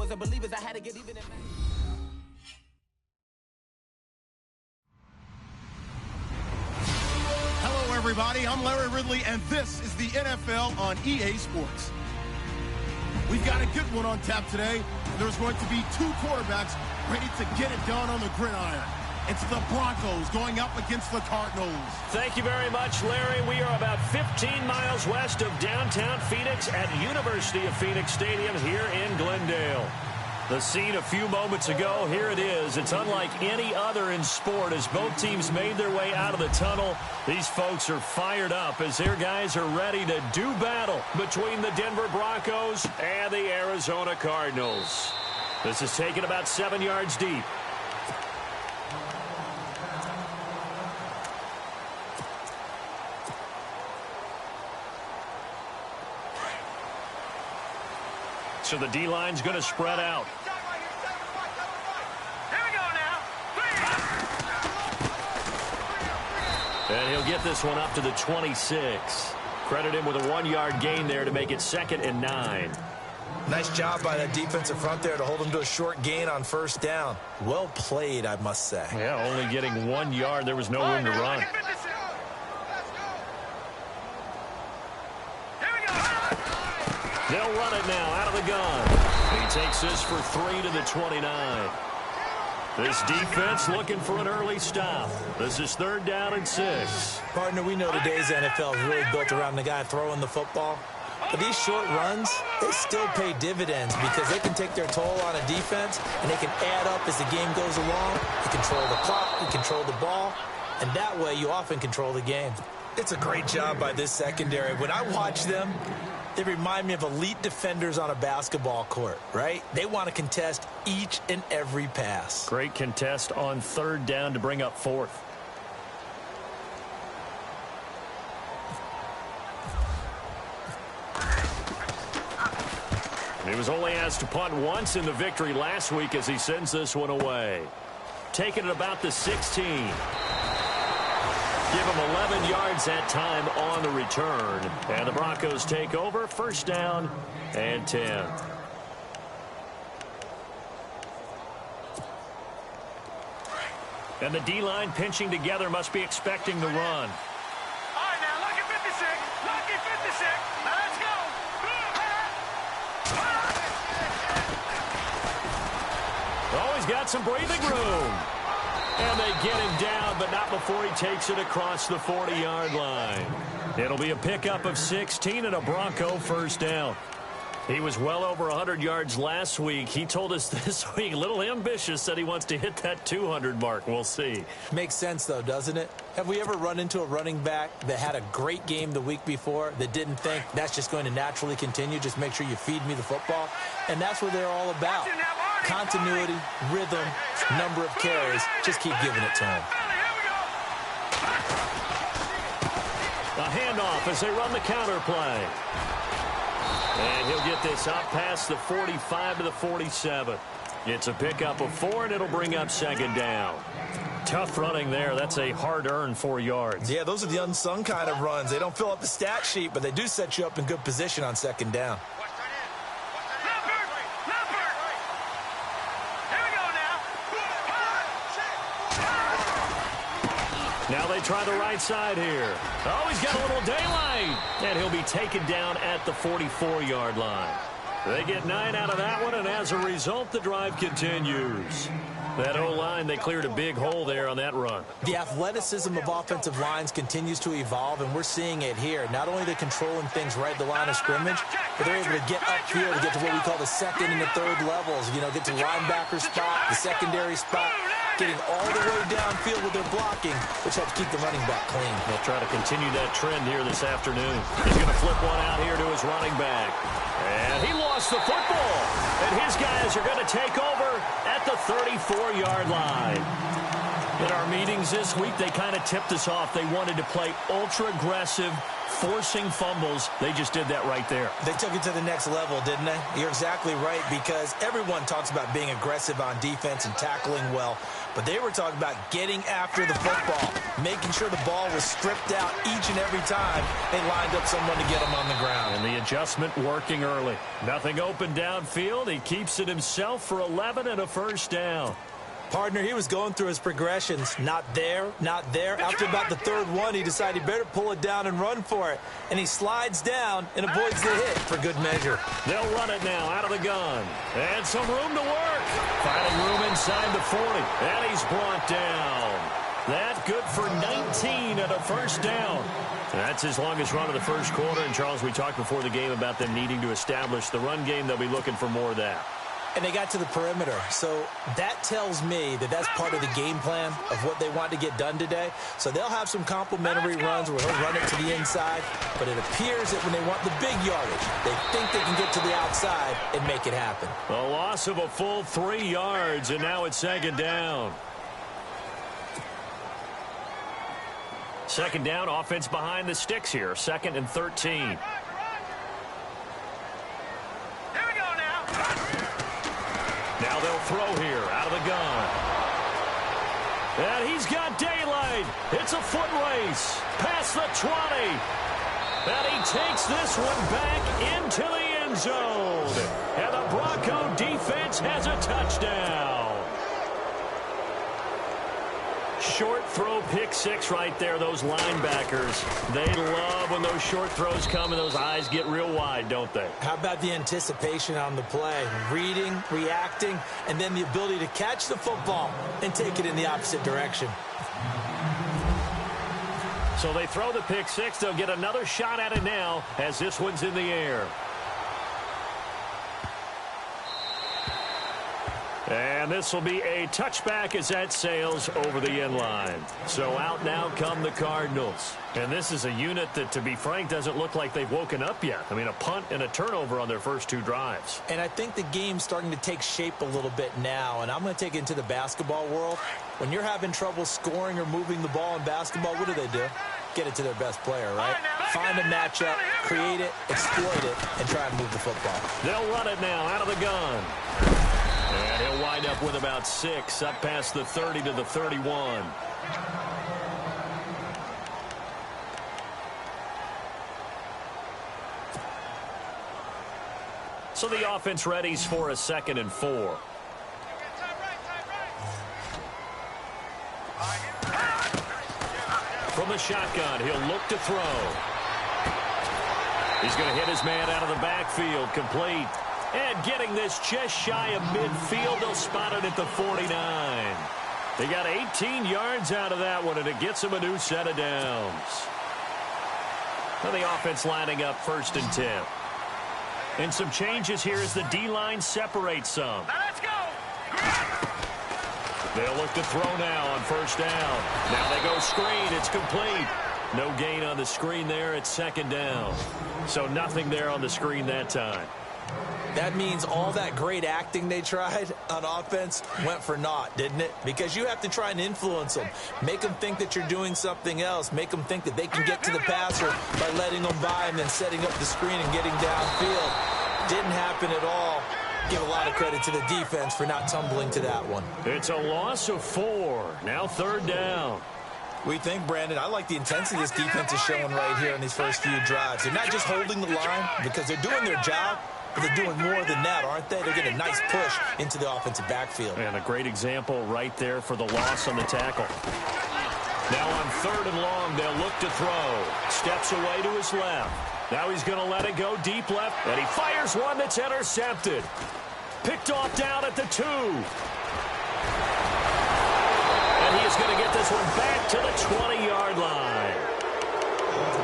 was a believer, I had to get even in. Hello, everybody. I'm Larry Ridley, and this is the NFL on EA Sports. We've got a good one on tap today. There's going to be two quarterbacks ready to get it done on the gridiron. It's the Broncos going up against the Cardinals. Thank you very much, Larry. We are about 15 miles west of downtown Phoenix at University of Phoenix Stadium here in Glendale. The scene a few moments ago, here it is. It's unlike any other in sport as both teams made their way out of the tunnel. These folks are fired up as their guys are ready to do battle between the Denver Broncos and the Arizona Cardinals. This is taken about 7 yards deep. So the D-line's going to spread out. Here we go now. And he'll get this one up to the 26. Credit him with a 1-yard gain there to make it 2nd and 9. Nice job by that defensive front there to hold him to a short gain on first down. Well played, I must say. Yeah, only getting 1 yard. There was no room to run. They'll run it now out of the gun. He takes this for 3 to the 29. This defense looking for an early stop. This is 3rd down and 6. Partner, we know today's NFL is really built around the guy throwing the football. But these short runs, they still pay dividends because they can take their toll on a defense and they can add up as the game goes along. You control the clock, you control the ball, and that way you often control the game. It's a great job by this secondary. When I watch them, they remind me of elite defenders on a basketball court, right? They want to contest each and every pass. Great contest on 3rd down to bring up 4th. He was only asked to punt once in the victory last week as he sends this one away. Taking it about the 16. Give him 11 yards that time on the return. And the Broncos take over, 1st down and 10. And the D-line pinching together must be expecting the run. All right, now, lucky 56. Lucky 56. Now, let's go. Oh, he's got some breathing room. And they get him down, but not before he takes it across the 40-yard line. It'll be a pickup of 16 and a Bronco 1st down. He was well over 100 yards last week. He told us this week, a little ambitious, said he wants to hit that 200 mark. We'll see. Makes sense, though, doesn't it? Have we ever run into a running back that had a great game the week before that didn't think that's just going to naturally continue? Just make sure you feed me the football. And that's what they're all about. Continuity, rhythm, number of carries. Just keep giving it to him. A handoff as they run the counter play. And he'll get this up past the 45 to the 47. It's a pickup of 4, and it'll bring up 2nd down. Tough running there. That's a hard-earned 4 yards. Yeah, those are the unsung kind of runs. They don't fill up the stat sheet, but they do set you up in good position on 2nd down. Now they try the right side here. Oh, he's got a little daylight. And he'll be taken down at the 44-yard line. They get 9 out of that one, and as a result, the drive continues. That O-line, they cleared a big hole there on that run. The athleticism of offensive lines continues to evolve, and we're seeing it here. Not only are they controlling things right at the line of scrimmage, but they're able to get upfield to get to what we call the 2nd and the 3rd levels. You know, get to linebacker spot, the secondary spot, getting all the way downfield with their blocking, which helps keep the running back clean. They'll try to continue that trend here this afternoon. He's going to flip one out here to his running back. And he lost the football. And his guys are going to take over at the 34-yard line. In our meetings this week, they kind of tipped us off. They wanted to play ultra-aggressive, forcing fumbles. They just did that right there. They took it to the next level, didn't they? You're exactly right, because everyone talks about being aggressive on defense and tackling well. But they were talking about getting after the football, making sure the ball was stripped out each and every time they lined up someone to get them on the ground. And the adjustment working early. Nothing open downfield. He keeps it himself for 11 and a first down. Partner, he was going through his progressions. Not there, not there. After about the third one, he decided he better pull it down and run for it. And he slides down and avoids the hit for good measure. They'll run it now out of the gun. And some room to work. Finding room inside the 40. And he's brought down. That good for 19 and a first down. That's his longest run of the first quarter. And, Charles, we talked before the game about them needing to establish the run game. They'll be looking for more of that. And they got to the perimeter. So that tells me that that's part of the game plan of what they want to get done today. So they'll have some complimentary runs where he'll run it to the inside. But it appears that when they want the big yardage, they think they can get to the outside and make it happen. A loss of a full 3 yards, and now it's second down. Second down, offense behind the sticks here. 2nd and 13. Now they'll throw here out of the gun. And he's got daylight. It's a foot race. Past the 20. And he takes this one back into the end zone. And the Bronco defense has a touchdown. Short throw, pick six right there. Those linebackers, they love when those short throws come and those eyes get real wide, don't they? How about the anticipation on the play? Reading, reacting, and then the ability to catch the football and take it in the opposite direction. So they throw the pick six. They'll get another shot at it now as this one's in the air. And this will be a touchback as that sails over the end line. So out now come the Cardinals. And this is a unit that, to be frank, doesn't look like they've woken up yet. I mean, a punt and a turnover on their first 2 drives. And I think the game's starting to take shape a little bit now. And I'm going to take it into the basketball world. When you're having trouble scoring or moving the ball in basketball, what do? Get it to their best player, right? Find a matchup, create it, exploit it, and try and move the football. They'll run it now out of the gun. And he'll wind up with about 6, up past the 30 to the 31. So the offense readies for a 2nd and 4. From the shotgun, he'll look to throw. He's going to hit his man out of the backfield, complete. And getting this just shy of midfield, they'll spot it at the 49. They got 18 yards out of that one, and it gets them a new set of downs. Now the offense lining up 1st and 10. And some changes here as the D-line separates some. Now let's go. They'll look to throw now on 1st down. Now they go screen. It's complete. No gain on the screen there. It's 2nd down. So nothing there on the screen that time. That means all that great acting they tried on offense went for naught, didn't it? Because you have to try and influence them. Make them think that you're doing something else. Make them think that they can get to the passer by letting them by and then setting up the screen and getting downfield. Didn't happen at all. Give a lot of credit to the defense for not tumbling to that one. It's a loss of 4. Now 3rd down. We think, Brandon, I like the intensity this defense is showing right here in these first few drives. They're not just holding the line because they're doing their job, but they're doing more than that, aren't they? They're getting a nice push into the offensive backfield. And a great example right there for the loss on the tackle. Now on 3rd and long, they'll look to throw. Steps away to his left. Now he's going to let it go deep left, and he fires one that's intercepted. Picked off down at the 2. And he is going to get this one back to the 20-yard line.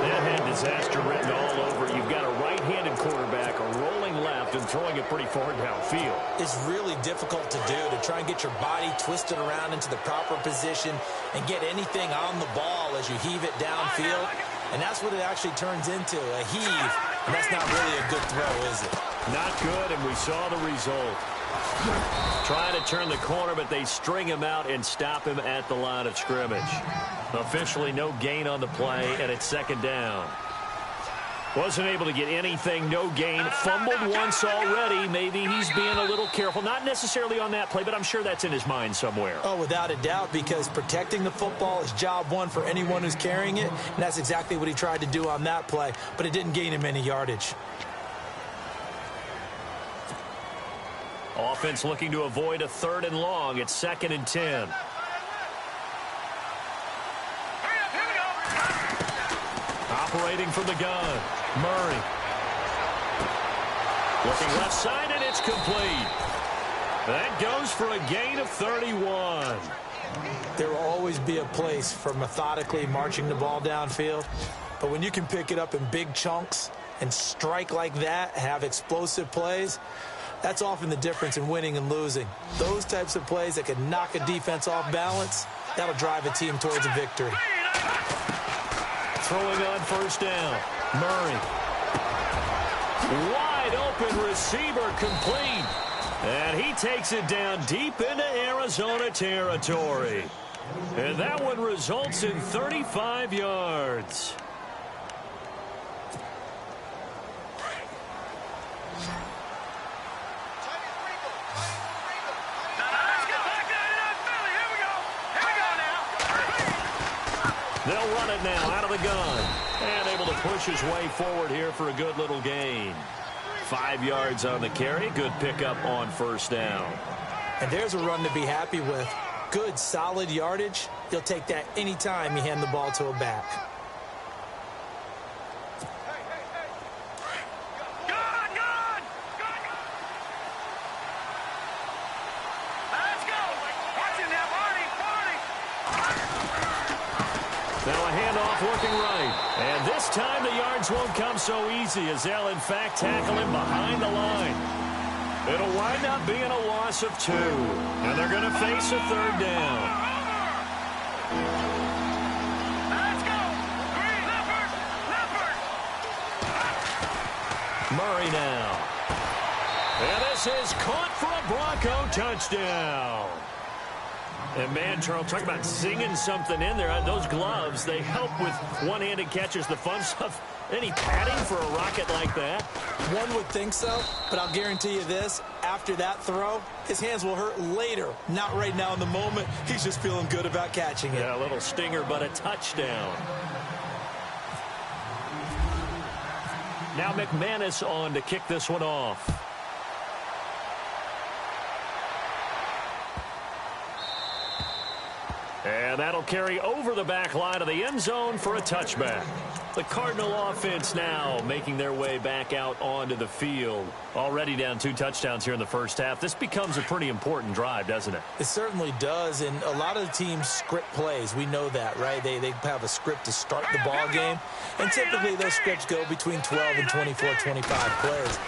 That had disaster written all over it. You've got a right-handed quarterback, a rolling left, and throwing it pretty far downfield. It's really difficult to do, to try and get your body twisted around into the proper position and get anything on the ball as you heave it downfield. And that's what it actually turns into, a heave. And that's not really a good throw, is it? Not good, and we saw the result. Trying to turn the corner, but they string him out and stop him at the line of scrimmage. Officially no gain on the play, and it's 2nd down. Wasn't able to get anything, no gain. Fumbled once already. Maybe he's being a little careful. Not necessarily on that play, but I'm sure that's in his mind somewhere. Oh, without a doubt, because protecting the football is job one for anyone who's carrying it, and that's exactly what he tried to do on that play, but it didn't gain him any yardage. Offense looking to avoid a 3rd and long. It's 2nd and 10. Operating from the gun, Murray. Looking left side, and it's complete. That goes for a gain of 31. There will always be a place for methodically marching the ball downfield, but when you can pick it up in big chunks and strike like that, have explosive plays, that's often the difference in winning and losing. Those types of plays that can knock a defense off balance, that'll drive a team towards a victory. Throwing on 1st down. Murray. Wide open receiver complete. And he takes it down deep into Arizona territory. And that one results in 35 yards. They'll run it now out of the gun. And able to push his way forward here for a good little gain. 5 yards on the carry. Good pickup on 1st down. And there's a run to be happy with. Good, solid yardage. You'll take that anytime you hand the ball to a back. Now a handoff working right. And this time the yards won't come so easy as they'll, in fact, tackle him behind the line. It'll wind up being a loss of 2. And they're going to face a 3rd down. Let's go! Murray now. And this is caught for a Bronco touchdown. And, man, Charles, talk about singing something in there. Those gloves, they help with one-handed catches, the fun stuff. Any padding for a rocket like that? One would think so, but I'll guarantee you this. After that throw, his hands will hurt later. Not right now in the moment. He's just feeling good about catching it. Yeah, a little stinger, but a touchdown. Now McManus on to kick this one off. And that'll carry over the back line of the end zone for a touchback. The Cardinal offense now making their way back out onto the field. Already down 2 touchdowns here in the first half. This becomes a pretty important drive, doesn't it? It certainly does, and a lot of the teams script plays. We know that, right? They have a script to start the ball game, and typically those scripts go between 12 and 24, 25 plays.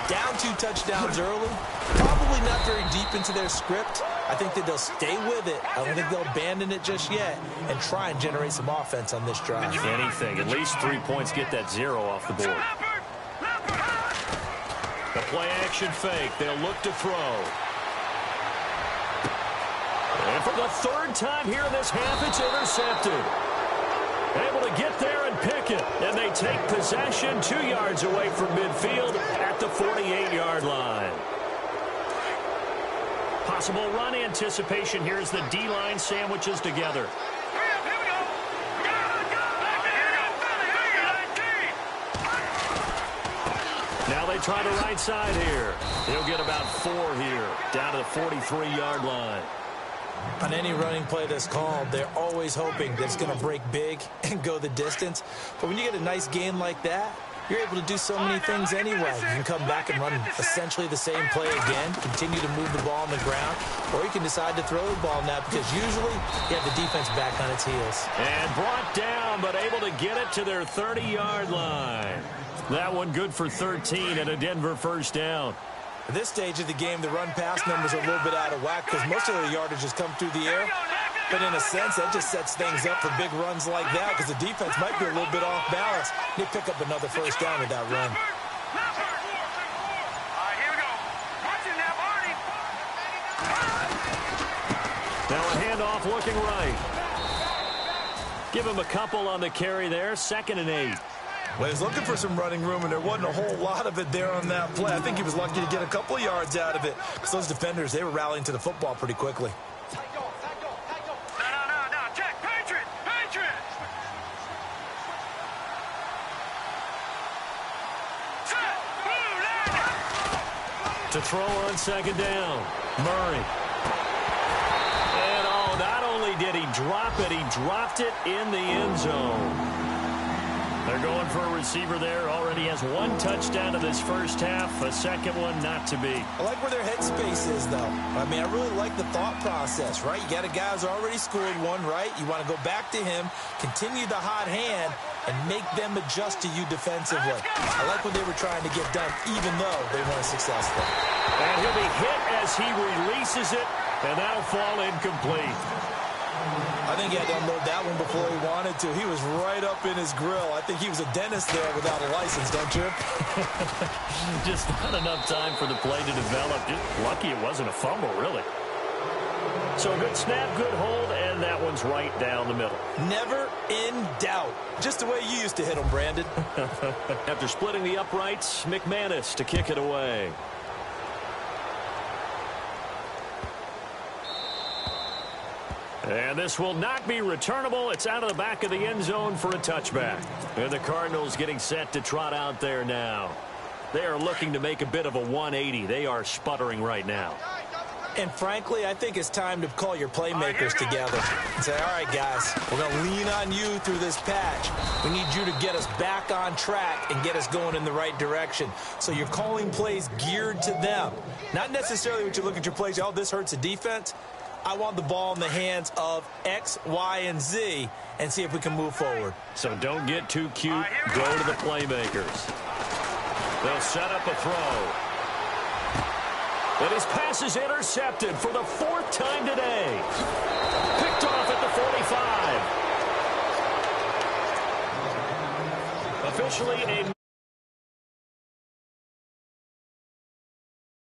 Down 2 touchdowns early, probably not very deep into their script. I think that they'll stay with it. I don't think they'll abandon it just yet and try and generate some offense on this drive. Anything. At least 3 points, get that 0 off the board. The play-action fake. They'll look to throw. And for the 3rd time here in this half, it's intercepted. Able to get there and pick it. And they take possession 2 yards away from midfield at the 48-yard line. Possible run anticipation. Here's the D-line sandwiches together. Now they try the right side here. He'll get about 4 here, down to the 43-yard line. On any running play that's called, they're always hoping that it's going to break big and go the distance. But when you get a nice gain like that, you're able to do so many things anyway. You can come back and run essentially the same play again, continue to move the ball on the ground, or you can decide to throw the ball now because usually you have the defense back on its heels. And brought down, but able to get it to their 30-yard line. That one good for 13 and a Denver 1st down. At this stage of the game, the run-pass numbers are a little bit out of whack because most of the yardage has come through the air. But in a sense, that just sets things up for big runs like that because the defense might be a little bit off balance. They pick up another 1st down with that run. Now a handoff looking right. Give him a couple on the carry there. 2nd and 8. Well, he was looking for some running room, and there wasn't a whole lot of it there on that play. I think he was lucky to get a couple of yards out of it because those defenders, they were rallying to the football pretty quickly. No, check, Patriot! Set! Blue line! To throw on second down, Murray. And not only did he drop it, he dropped it in the end zone. They're going for a receiver there. Already has one touchdown in this first half. A second one not to be. I like where their headspace is, though. I mean, I really like the thought process, right? You got a guy who's already scored one, right? You want to go back to him, continue the hot hand, and make them adjust to you defensively. I like what they were trying to get done, even though they weren't successful. And he'll be hit as he releases it, and that'll fall incomplete. I think he had to unload that one before he wanted to. He was right up in his grill. I think he was a dentist there without a license, don't you? Just not enough time for the play to develop. Just lucky it wasn't a fumble, really. So good snap, good hold, and that one's right down the middle. Never in doubt. Just the way you used to hit them, Brandon. After splitting the uprights, McManus to kick it away. And this will not be returnable. It's out of the back of the end zone for a touchback. And the Cardinals getting set to trot out there now. They are looking to make a bit of a 180. They are sputtering right now. And frankly, I think it's time to call your playmakers together and say, all right, guys, we're going to lean on you through this patch. We need you to get us back on track and get us going in the right direction. So you're calling plays geared to them. Not necessarily what you look at your plays, oh, this hurts the defense. I want the ball in the hands of X, Y, and Z and see if we can move forward. So don't get too cute. Go to the playmakers. They'll set up a throw. But his pass is intercepted for the fourth time today. Picked off at the 45. Officially a